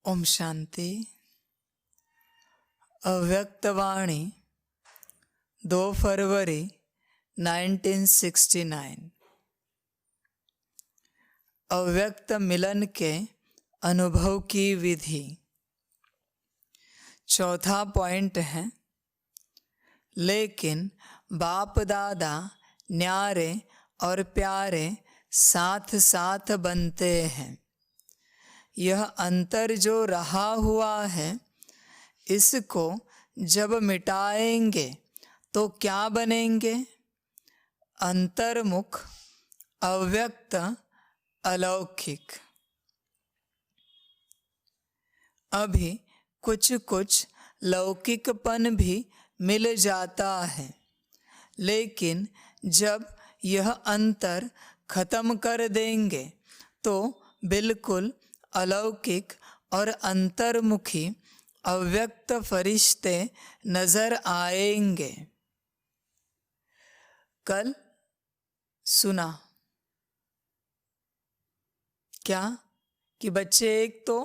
ओम शांति। अव्यक्तवाणी 2 फरवरी 1969। अव्यक्त मिलन के अनुभव की विधि। चौथा पॉइंट है, लेकिन बाप दादा न्यारे और प्यारे साथ साथ बनते हैं। यह अंतर जो रहा हुआ है, इसको जब मिटाएंगे तो क्या बनेंगे? अंतर्मुख, अव्यक्त, अलौकिक। अभी कुछ कुछ लौकिकपन भी मिल जाता है, लेकिन जब यह अंतर खत्म कर देंगे तो बिल्कुल अलौकिक और अंतर्मुखी अव्यक्त फरिश्ते नजर आएंगे। कल सुना क्या कि बच्चे एक तो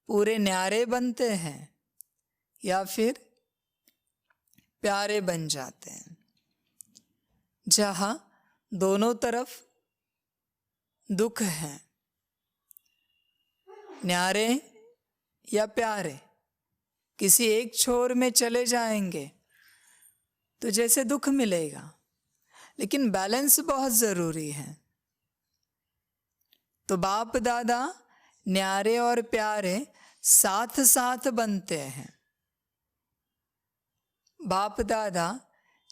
पूरे न्यारे बनते हैं या फिर प्यारे बन जाते हैं, जहाँ दोनों तरफ दुख है। न्यारे या प्यारे किसी एक छोर में चले जाएंगे तो जैसे दुख मिलेगा, लेकिन बैलेंस बहुत ज़रूरी है। तो बाप दादा न्यारे और प्यारे साथ साथ बनते हैं। बाप दादा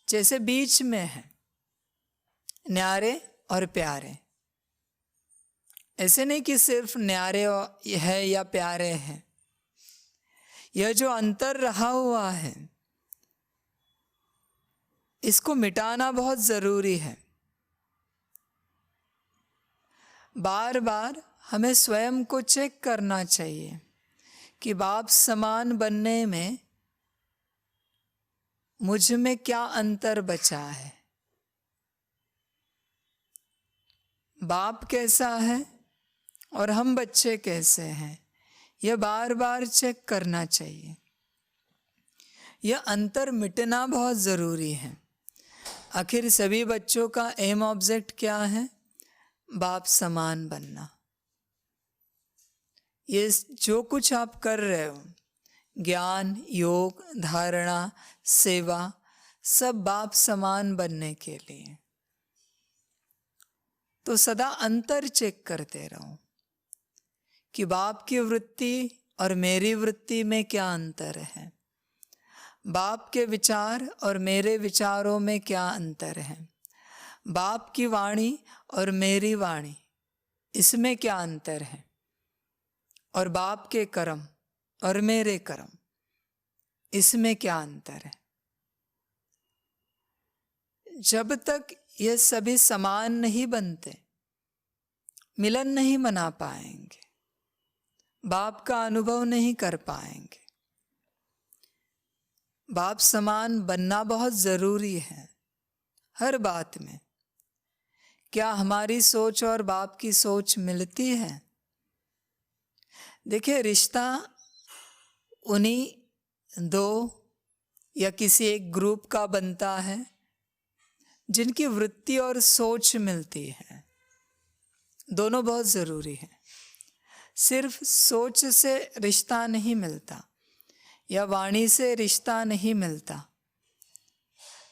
जैसे बीच में है, न्यारे और प्यारे। ऐसे नहीं कि सिर्फ न्यारे है या प्यारे हैं। यह जो अंतर रहा हुआ है, इसको मिटाना बहुत ज़रूरी है। बार बार हमें स्वयं को चेक करना चाहिए कि बाप समान बनने में मुझ में क्या अंतर बचा है। बाप कैसा है और हम बच्चे कैसे हैं, यह बार बार चेक करना चाहिए। यह अंतर मिटना बहुत ज़रूरी है। आखिर सभी बच्चों का एम ऑब्जेक्ट क्या है? बाप समान बनना। ये जो कुछ आप कर रहे हो, ज्ञान, योग, धारणा, सेवा, सब बाप समान बनने के लिए। तो सदा अंतर चेक करते रहो कि बाप की वृत्ति और मेरी वृत्ति में क्या अंतर है, बाप के विचार और मेरे विचारों में क्या अंतर है, बाप की वाणी और मेरी वाणी, इसमें क्या अंतर है, और बाप के कर्म और मेरे कर्म, इसमें क्या अंतर है। जब तक ये सभी समान नहीं बनते, मिलन नहीं मना पाएंगे, बाप का अनुभव नहीं कर पाएंगे। बाप समान बनना बहुत ज़रूरी है हर बात में। क्या हमारी सोच और बाप की सोच मिलती है? देखिए, रिश्ता उन्हीं दो या किसी एक ग्रुप का बनता है जिनकी वृत्ति और सोच मिलती है। दोनों बहुत ज़रूरी है। सिर्फ सोच से रिश्ता नहीं मिलता या वाणी से रिश्ता नहीं मिलता।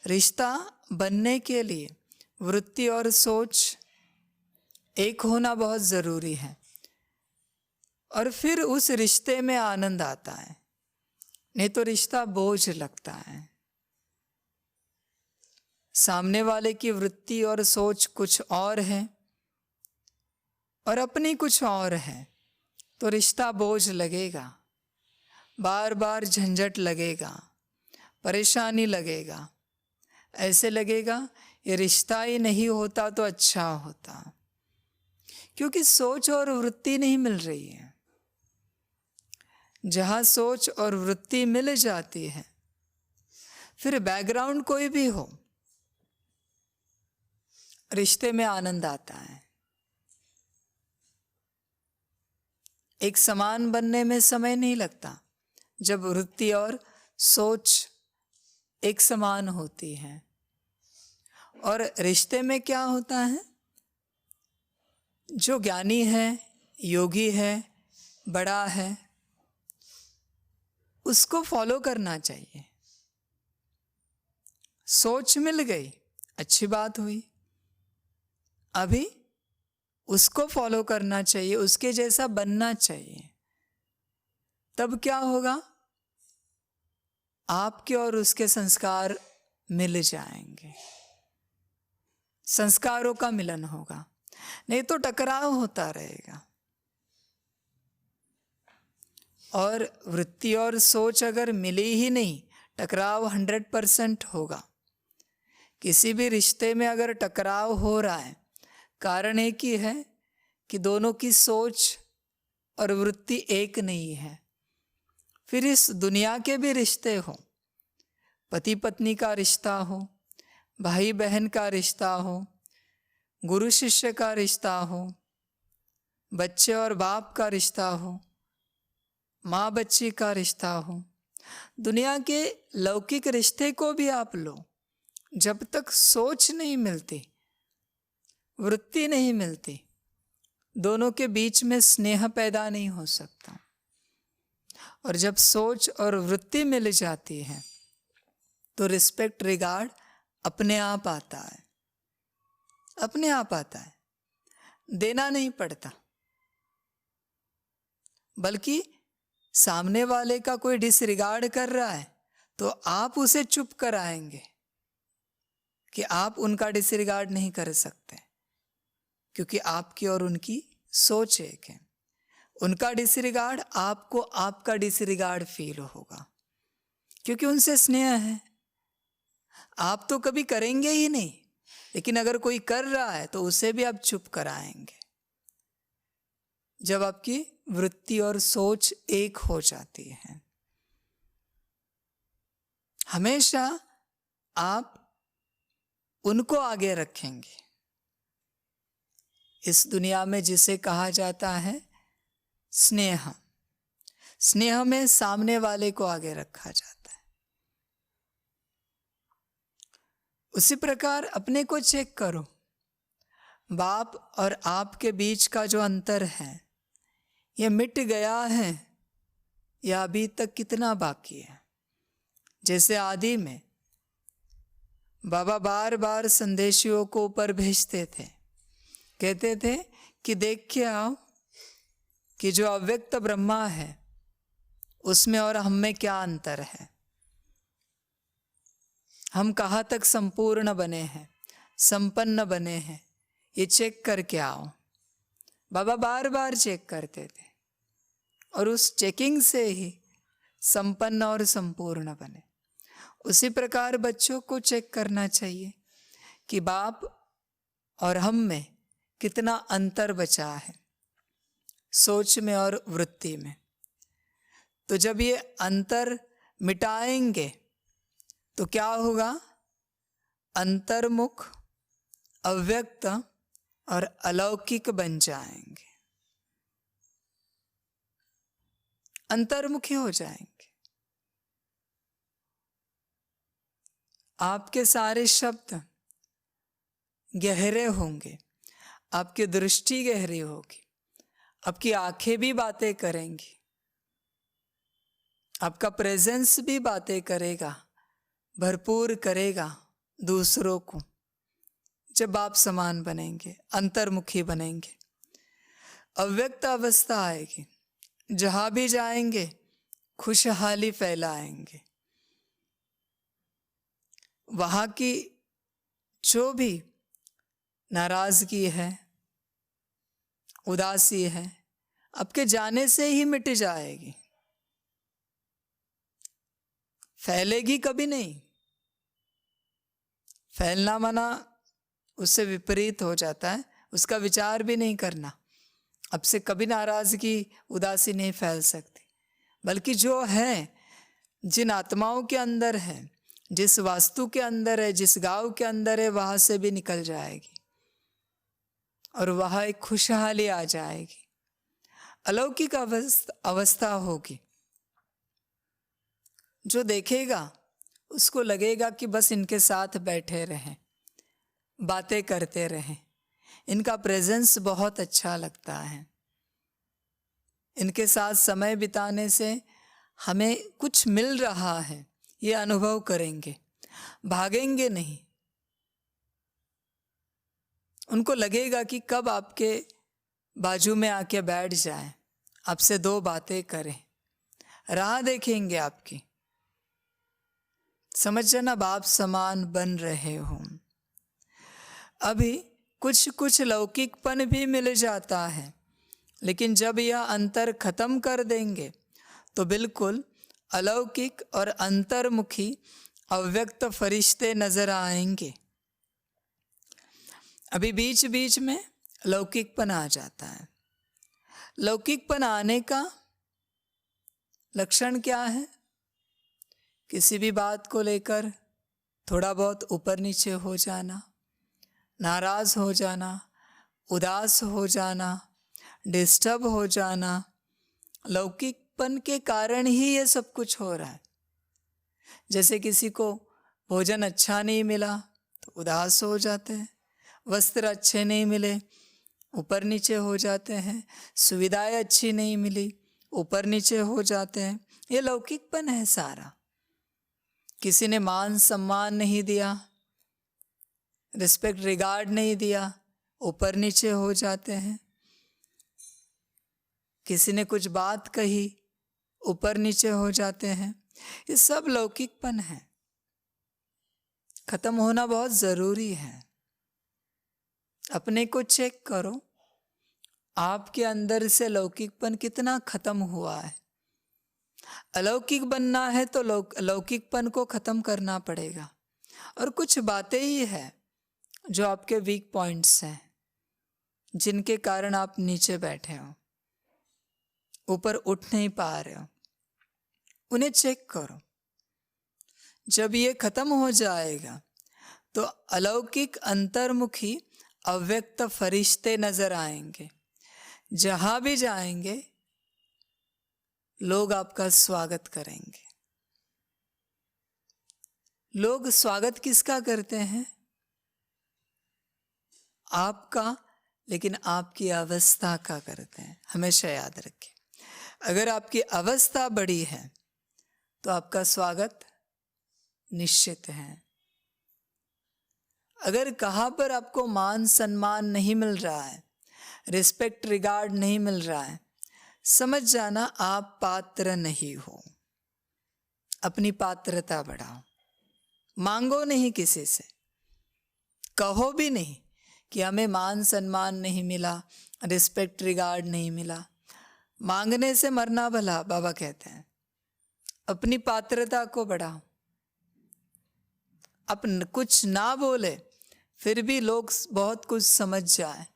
रिश्ता बनने के लिए वृत्ति और सोच एक होना बहुत ज़रूरी है, और फिर उस रिश्ते में आनंद आता है। नहीं तो रिश्ता बोझ लगता है। सामने वाले की वृत्ति और सोच कुछ और है और अपनी कुछ और है, तो रिश्ता बोझ लगेगा, बार बार झंझट लगेगा, परेशानी लगेगा। ऐसे लगेगा ये रिश्ता ही नहीं होता तो अच्छा होता, क्योंकि सोच और वृत्ति नहीं मिल रही है। जहाँ सोच और वृत्ति मिल जाती है, फिर बैकग्राउंड कोई भी हो, रिश्ते में आनंद आता है। एक समान बनने में समय नहीं लगता जब वृत्ति और सोच एक समान होती है। और रिश्ते में क्या होता है, जो ज्ञानी है, योगी है, बड़ा है, उसको फॉलो करना चाहिए। सोच मिल गई, अच्छी बात हुई, अभी उसको फॉलो करना चाहिए, उसके जैसा बनना चाहिए। तब क्या होगा, आपके और उसके संस्कार मिल जाएंगे, संस्कारों का मिलन होगा, नहीं तो टकराव होता रहेगा। और वृत्ति और सोच अगर मिली ही नहीं, टकराव 100% होगा। किसी भी रिश्ते में अगर टकराव हो रहा है, कारण एक ही है कि दोनों की सोच और वृत्ति एक नहीं है। फिर इस दुनिया के भी रिश्ते हो, पति पत्नी का रिश्ता हो, भाई बहन का रिश्ता हो, गुरु शिष्य का रिश्ता हो, बच्चे और बाप का रिश्ता हो, माँ बच्ची का रिश्ता हो, दुनिया के लौकिक रिश्ते को भी आप लो, जब तक सोच नहीं मिलती, वृत्ति नहीं मिलती, दोनों के बीच में स्नेह पैदा नहीं हो सकता। और जब सोच और वृत्ति मिल जाती है तो रिस्पेक्ट, रिगार्ड अपने आप आता है, अपने आप आता है, देना नहीं पड़ता। बल्कि सामने वाले का कोई डिसरिगार्ड कर रहा है तो आप उसे चुप कराएंगे कि आप उनका डिसरिगार्ड नहीं कर सकते, क्योंकि आपकी और उनकी सोच एक है। उनका डिसरिगार्ड आपको आपका डिसरिगार्ड फील होगा, क्योंकि उनसे स्नेह है। आप तो कभी करेंगे ही नहीं, लेकिन अगर कोई कर रहा है तो उसे भी आप चुप कराएंगे। जब आपकी वृत्ति और सोच एक हो जाती है, हमेशा आप उनको आगे रखेंगे। इस दुनिया में जिसे कहा जाता है स्नेह, स्नेह में सामने वाले को आगे रखा जाता है। उसी प्रकार अपने को चेक करो, बाप और आप के बीच का जो अंतर है, यह मिट गया है या अभी तक कितना बाकी है। जैसे आदि में बाबा बार बार संदेशियों को ऊपर भेजते थे, कहते थे कि देख के आओ कि जो अव्यक्त ब्रह्मा है उसमें और हम में क्या अंतर है, हम कहाँ तक संपूर्ण बने हैं, संपन्न बने हैं, ये चेक करके आओ। बाबा बार बार चेक करते थे और उस चेकिंग से ही संपन्न और संपूर्ण बने। उसी प्रकार बच्चों को चेक करना चाहिए कि बाप और हम में कितना अंतर बचा है, सोच में और वृत्ति में। तो जब ये अंतर मिटाएंगे तो क्या होगा, अंतर्मुख, अव्यक्त और अलौकिक बन जाएंगे, अंतर्मुखी हो जाएंगे। आपके सारे शब्द गहरे होंगे, आपकी दृष्टि गहरी होगी, आपकी आंखें भी बातें करेंगी, आपका प्रेजेंस भी बातें करेगा, भरपूर करेगा दूसरों को। जब आप समान बनेंगे, अंतर्मुखी बनेंगे, अव्यक्त अवस्था आएगी, जहां भी जाएंगे खुशहाली फैलाएंगे। वहां की जो भी नाराजगी है, उदासी है, आपके जाने से ही मिट जाएगी, फैलेगी कभी नहीं। फैलना माना उससे विपरीत हो जाता है, उसका विचार भी नहीं करना। अब से कभी नाराजगी, उदासी नहीं फैल सकती, बल्कि जो है, जिन आत्माओं के अंदर है, जिस वास्तु के अंदर है, जिस गांव के अंदर है, वहां से भी निकल जाएगी और वहां एक खुशहाली आ जाएगी। अलौकिक अवस्था होगी। जो देखेगा उसको लगेगा कि बस इनके साथ बैठे रहें, बातें करते रहें, इनका प्रेजेंस बहुत अच्छा लगता है, इनके साथ समय बिताने से हमें कुछ मिल रहा है, ये अनुभव करेंगे, भागेंगे नहीं। उनको लगेगा कि कब आपके बाजू में आके बैठ जाए, आपसे दो बातें करें, राह देखेंगे आपकी। समझ जाना बाप समान बन रहे हो। अभी कुछ कुछ लौकिकपन भी मिल जाता है, लेकिन जब यह अंतर खत्म कर देंगे तो बिल्कुल अलौकिक और अंतर्मुखी अव्यक्त फरिश्ते नजर आएंगे। अभी बीच बीच में लौकिकपन आ जाता है। लौकिकपन आने का लक्षण क्या है? किसी भी बात को लेकर थोड़ा बहुत ऊपर नीचे हो जाना, नाराज हो जाना, उदास हो जाना, डिस्टर्ब हो जाना। लौकिकपन के कारण ही ये सब कुछ हो रहा है। जैसे किसी को भोजन अच्छा नहीं मिला तो उदास हो जाते हैं, वस्त्र अच्छे नहीं मिले ऊपर नीचे हो जाते हैं, सुविधाएं अच्छी नहीं मिली ऊपर नीचे हो जाते हैं। ये लौकिकपन है सारा। किसी ने मान सम्मान नहीं दिया, रिस्पेक्ट रिगार्ड नहीं दिया, ऊपर नीचे हो जाते हैं। किसी ने कुछ बात कही, ऊपर नीचे हो जाते हैं। ये सब लौकिकपन है, खत्म होना बहुत जरूरी है। अपने को चेक करो, आपके अंदर से लौकिकपन कितना खत्म हुआ है। अलौकिक बनना है तो लौकिकपन को खत्म करना पड़ेगा। और कुछ बातें ही है जो आपके वीक पॉइंट्स हैं, जिनके कारण आप नीचे बैठे हो, ऊपर उठ नहीं पा रहे हो, उन्हें चेक करो। जब ये खत्म हो जाएगा तो अलौकिक अंतर्मुखी अव्यक्त फरिश्ते नजर आएंगे। जहां भी जाएंगे लोग आपका स्वागत करेंगे। लोग स्वागत किसका करते हैं? आपका, लेकिन आपकी अवस्था का करते हैं। हमेशा याद रखें, अगर आपकी अवस्था बड़ी है तो आपका स्वागत निश्चित है। अगर कहाँ पर आपको मान सम्मान नहीं मिल रहा है, रिस्पेक्ट रिगार्ड नहीं मिल रहा है, समझ जाना आप पात्र नहीं हो। अपनी पात्रता बढ़ाओ, मांगो नहीं किसी से, कहो भी नहीं कि हमें मान सम्मान नहीं मिला, रिस्पेक्ट रिगार्ड नहीं मिला। मांगने से मरना भला, बाबा कहते हैं। अपनी पात्रता को बढ़ाओ। आप कुछ ना बोले फिर भी लोग बहुत कुछ समझ जाए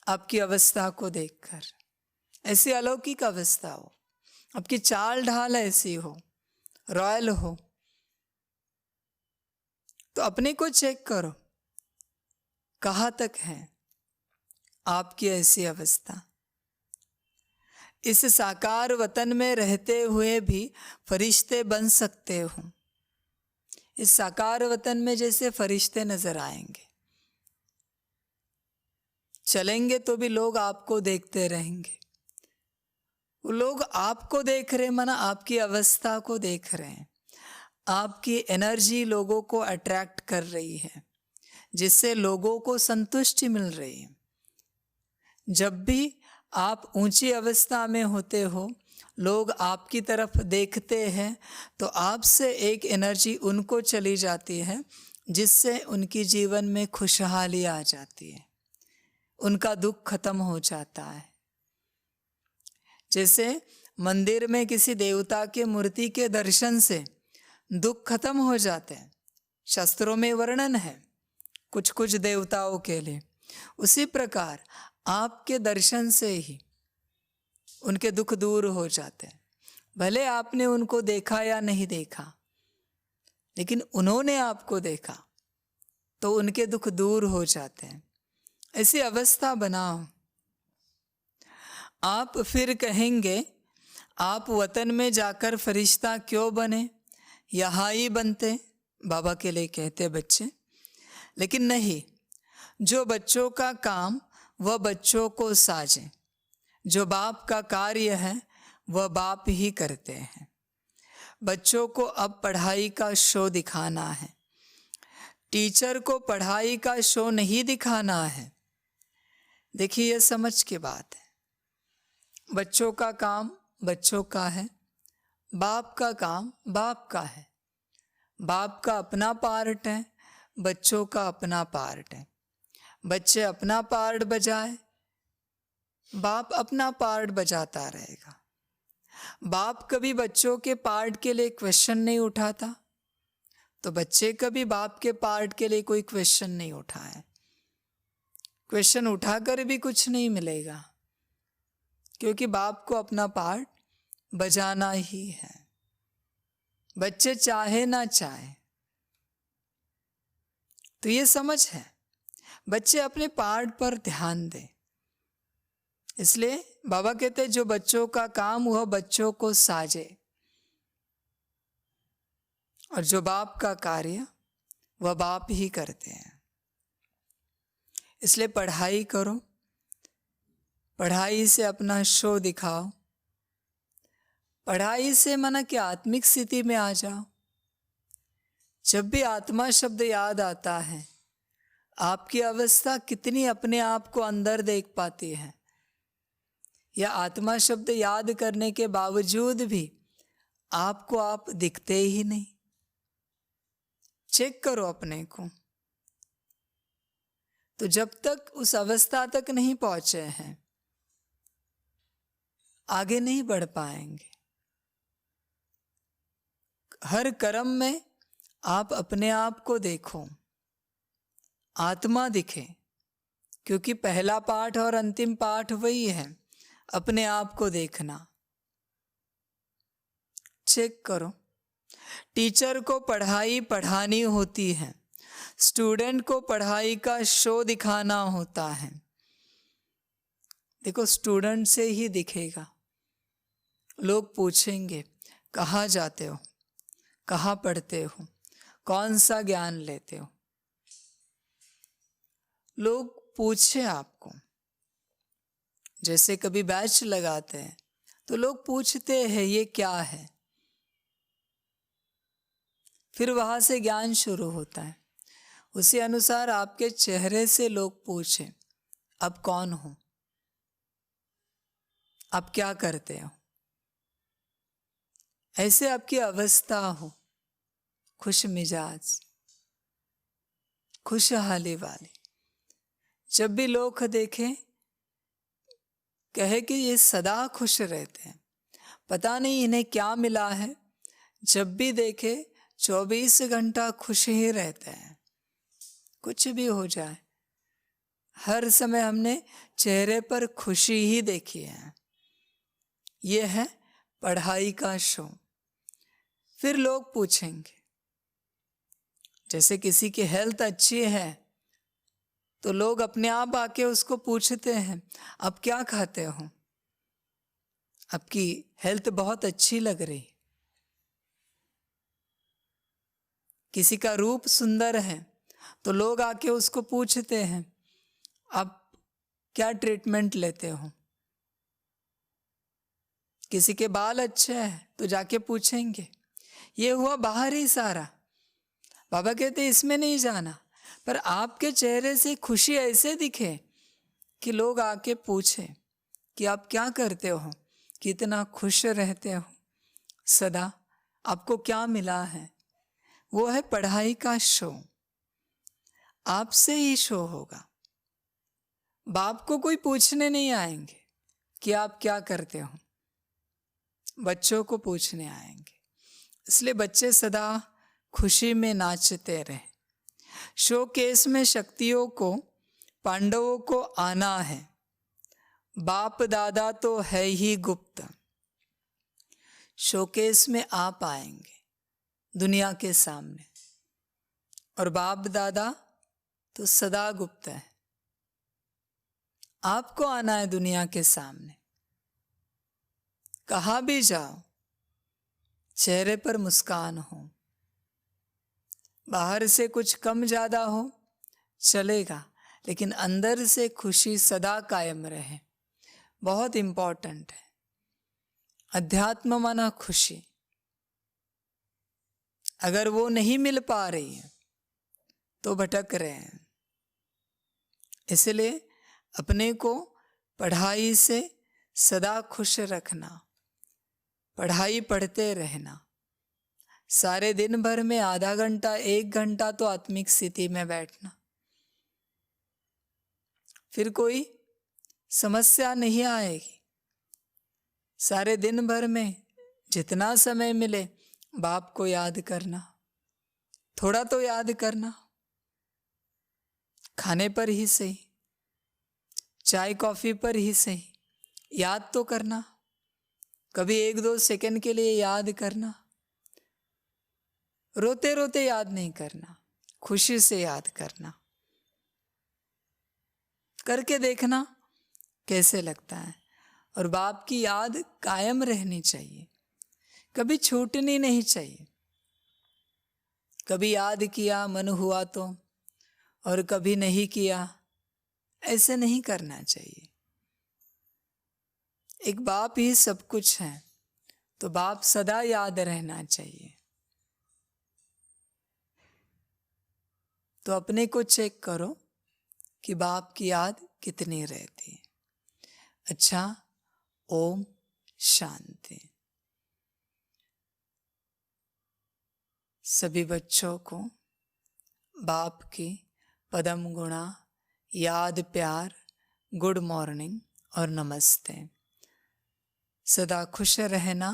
आपकी अवस्था को देखकर। ऐसी अलौकिक अवस्था हो, आपकी चाल ढाल ऐसी हो, रॉयल हो, तो अपने को चेक करो कहाँ तक है आपकी ऐसी अवस्था। इस साकार वतन में रहते हुए भी फरिश्ते बन सकते हो। इस साकार वतन में जैसे फरिश्ते नजर आएंगे, चलेंगे तो भी लोग आपको देखते रहेंगे। वो लोग आपको देख रहे, माना आपकी अवस्था को देख रहे हैं। आपकी एनर्जी लोगों को अट्रैक्ट कर रही है, जिससे लोगों को संतुष्टि मिल रही है। जब भी आप ऊंची अवस्था में होते हो, लोग आपकी तरफ देखते हैं तो आपसे एक एनर्जी उनको चली जाती है, जिससे उनकी जीवन में खुशहाली आ जाती है, उनका दुख खत्म हो जाता है। जैसे मंदिर में किसी देवता के मूर्ति के दर्शन से दुख खत्म हो जाते हैं, शास्त्रों में वर्णन है कुछ कुछ देवताओं के लिए। उसी प्रकार आपके दर्शन से ही उनके दुख दूर हो जाते हैं। भले आपने उनको देखा या नहीं देखा, लेकिन उन्होंने आपको देखा तो उनके दुख दूर हो जाते हैं। ऐसी अवस्था बनाओ। आप फिर कहेंगे आप वतन में जाकर फरिश्ता क्यों बने, यहाँ ही बनते, बाबा के लिए कहते बच्चे। लेकिन नहीं, जो बच्चों का काम वह बच्चों को साजे, जो बाप का कार्य है वह बाप ही करते हैं। बच्चों को अब पढ़ाई का शो दिखाना है, टीचर को पढ़ाई का शो नहीं दिखाना है। देखिए, यह समझ की बात है। बच्चों का काम बच्चों का है, बाप का काम बाप का है। बाप का अपना पार्ट है, बच्चों का अपना पार्ट है। बच्चे अपना पार्ट बजाए, बाप अपना पार्ट बजाता रहेगा। बाप कभी बच्चों के पार्ट के लिए क्वेश्चन नहीं उठाता, तो बच्चे कभी बाप के पार्ट के लिए कोई क्वेश्चन नहीं उठाए। क्वेश्चन उठाकर भी कुछ नहीं मिलेगा, क्योंकि बाप को अपना पार्ट बजाना ही है, बच्चे चाहे ना चाहे। तो ये समझ है, बच्चे अपने पार्ट पर ध्यान दें। इसलिए बाबा कहते हैं जो बच्चों का काम वह बच्चों को साजे, और जो बाप का कार्य वह बाप ही करते हैं। इसलिए पढ़ाई करो, पढ़ाई से अपना शो दिखाओ, पढ़ाई से माना कि आत्मिक स्थिति में आ जाओ। जब भी आत्मा शब्द याद आता है, आपकी अवस्था कितनी अपने आप को अंदर देख पाती है, या आत्मा शब्द याद करने के बावजूद भी आपको आप दिखते ही नहीं। चेक करो अपने को। तो जब तक उस अवस्था तक नहीं पहुंचे हैं, आगे नहीं बढ़ पाएंगे। हर कर्म में आप अपने आप को देखो, आत्मा दिखे, क्योंकि पहला पाठ और अंतिम पाठ वही है, अपने आप को देखना। चेक करो। टीचर को पढ़ाई पढ़ानी होती है, स्टूडेंट को पढ़ाई का शो दिखाना होता है। देखो, स्टूडेंट से ही दिखेगा। लोग पूछेंगे कहाँ जाते हो, कहाँ पढ़ते हो, कौन सा ज्ञान लेते हो। लोग पूछे आपको, जैसे कभी बैच लगाते हैं तो लोग पूछते हैं ये क्या है, फिर वहाँ से ज्ञान शुरू होता है। उसी अनुसार आपके चेहरे से लोग पूछें आप कौन हो, आप क्या करते हो। ऐसे आपकी अवस्था हो, खुश मिजाज, खुशहाली वाली। जब भी लोग देखें, कहे कि ये सदा खुश रहते हैं, पता नहीं इन्हें क्या मिला है। जब भी देखे 24 घंटा खुश ही रहते हैं, कुछ भी हो जाए, हर समय हमने चेहरे पर खुशी ही देखी है। ये है पढ़ाई का शो। फिर लोग पूछेंगे, जैसे किसी की हेल्थ अच्छी है तो लोग अपने आप आके उसको पूछते हैं आप क्या खाते हो, आपकी हेल्थ बहुत अच्छी लग रही। किसी का रूप सुंदर है तो लोग आके उसको पूछते हैं आप क्या ट्रीटमेंट लेते हो। किसी के बाल अच्छे हैं तो जाके पूछेंगे। ये हुआ बाहर ही सारा। बाबा कहते इसमें नहीं जाना, पर आपके चेहरे से खुशी ऐसे दिखे कि लोग आके पूछे कि आप क्या करते हो, कितना खुश रहते हो सदा, आपको क्या मिला है। वो है पढ़ाई का शो। आपसे ही शो होगा। बाप को कोई पूछने नहीं आएंगे कि आप क्या करते हो, बच्चों को पूछने आएंगे। इसलिए बच्चे सदा खुशी में नाचते रहे। शो केस में शक्तियों को, पांडवों को आना है। बाप दादा तो है ही गुप्त, शोकेस में आप आएंगे दुनिया के सामने, और बाप दादा तो सदा गुप्त है। आपको आना है दुनिया के सामने। कहाँ भी जाओ चेहरे पर मुस्कान हो। बाहर से कुछ कम ज़्यादा हो चलेगा, लेकिन अंदर से खुशी सदा कायम रहे। बहुत इम्पोर्टेंट है। अध्यात्म माना खुशी। अगर वो नहीं मिल पा रही है तो भटक रहे हैं। इसलिए अपने को पढ़ाई से सदा खुश रखना, पढ़ाई पढ़ते रहना। सारे दिन भर में आधा घंटा 1 घंटा तो आत्मिक स्थिति में बैठना। फिर कोई समस्या नहीं आएगी। सारे दिन भर में जितना समय मिले बाप को याद करना, थोड़ा तो याद करना। खाने पर ही सही, चाय कॉफी पर ही सही, याद तो करना। कभी 1-2 सेकंड के लिए याद करना। रोते रोते याद नहीं करना, खुशी से याद करना। करके देखना कैसे लगता है। और बाप की याद कायम रहनी चाहिए, कभी छूटनी नहीं चाहिए। कभी याद किया मन हुआ तो, और कभी नहीं किया, ऐसे नहीं करना चाहिए। एक बाप ही सब कुछ है, तो बाप सदा याद रहना चाहिए। तो अपने को चेक करो कि बाप की याद कितनी रहती है। अच्छा, ओम शांति। सभी बच्चों को बाप की पदम गुणा, याद, प्यार, गुड मॉर्निंग और नमस्ते। सदा खुश रहना,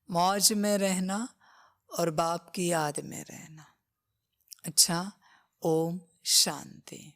मौज में रहना और बाप की याद में रहना। अच्छा, ओम शांति।